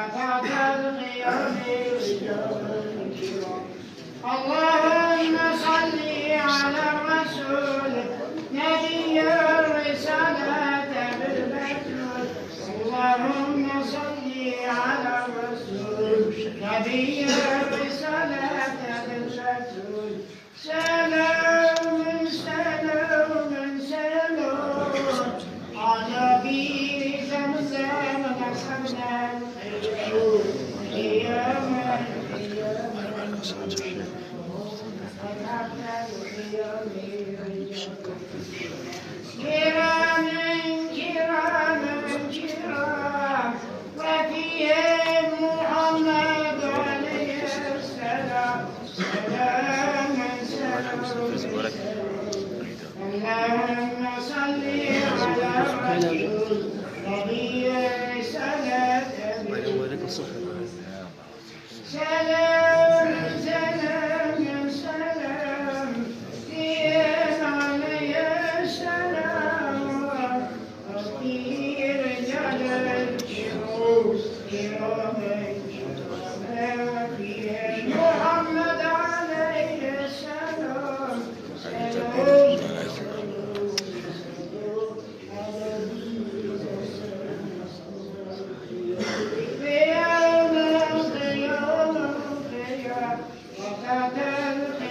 وقت القيام رجال كرام اللهم صل على الرسول نبي الرسالة بالبتول اللهم صل على الرسول نبي الرسالة بالبتول سلام سلام سلام على بير زمزم نصرنا العيون قياما كراما كراما كرام وفيهم محمد عليه السلام سلاما سلاما اللهم صل على الرسول نبي الرسالة سلام سلام سلام دين علي السلام وفي رجال الشعوب كرام وفي محمد عليه السلام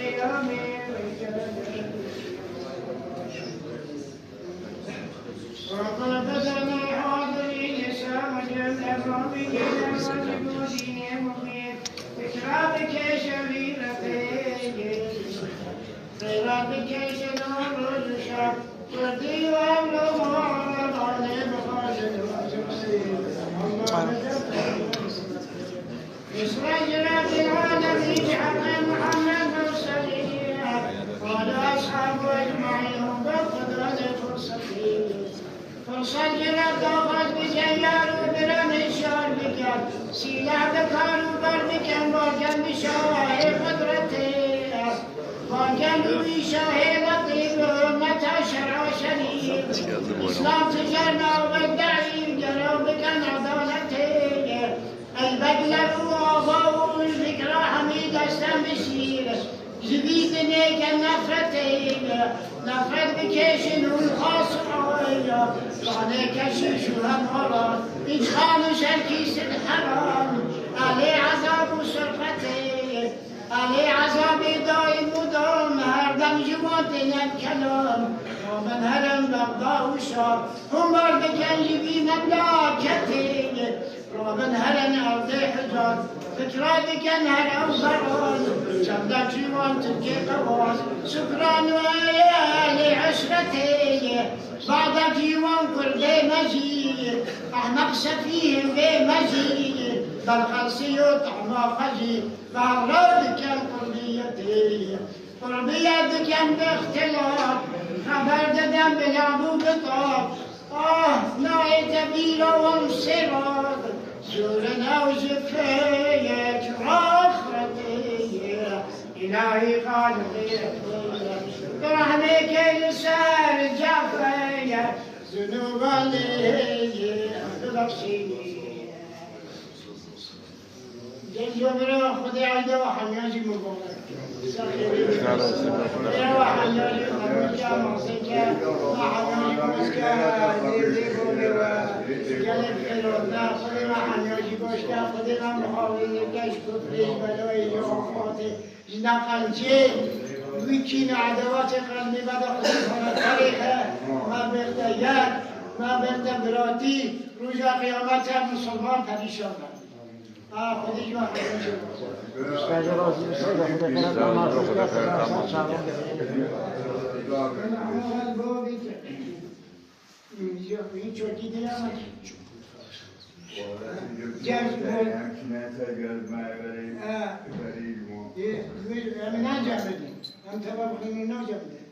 سلام إسلام تجرنا والدعي جنوبك عدالته البدلة وضوء الفكرة حميد استمشير جديدني كالنفرتين نفرت بكيشن والخاص عوية وعليك شيشها مرض إجخان شركيس الحرام عليه عذاب سرقتين عليه عذاب دائم ودوم هردم جمعتنا الكلام ومن هرم بغضاء وشار هم بردك يبين مملكتين ومن هرم أرض حجار فكراتك انهر أوزران شمدك جوان تبكي قواز شكران وآيالي عشرتي بعدك جوان كردي مجيد أحمق سفيه بمجيد بل خلصي طعما خجي فأغربك القربيتي قربيتك باختلاف خبر ددم بلعبو بطاق نايت بيلا وانصراط زورنا وزفيك راخرتي إلهي خالقي برحمك لسان جعفي ذنوب لي ببخشيني جمرة خدي عيدا وحمياجي مبارك يا وحمياجي خمسة معصيك وحمياجي مسكا ديزيكو بوا جلب خيرونا خدي وحمياجي بوشكا خدي غمحاوي كاش كفري بلوي يوفاتي جناقنجي ويكين عدوات قلبي بدا خدي هنا تاريخه ما بيختيار ما بيختبراتي رجا قيامتها مسلمان پریشان خودش ما اشتاج رازی بسیده خود خیرات نمازی که این چوکی دیرم من نجم بدیم من تبا بخیمی نجم بدیم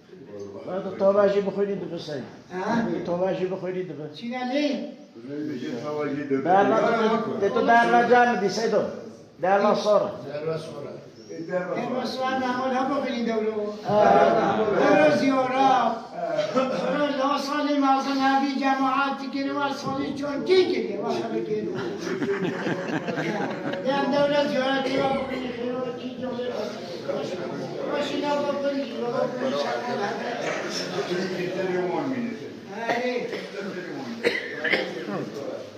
بعد توباشی بخورید بسید توباشی بخورید بس چی نلی؟ تو در نجام دیسی دو در نصارا در نصارا نمال ها بخورید دولو در زیارا لا صلي مع صنابي جماعات كده ما صلي شون كده ما صلي كده لأن دولة جواتي وبقي خيرو كي جواتي وشنا بقي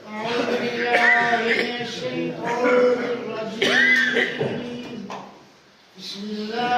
أعوذ بالله من الشيطان الرجيم بسم الله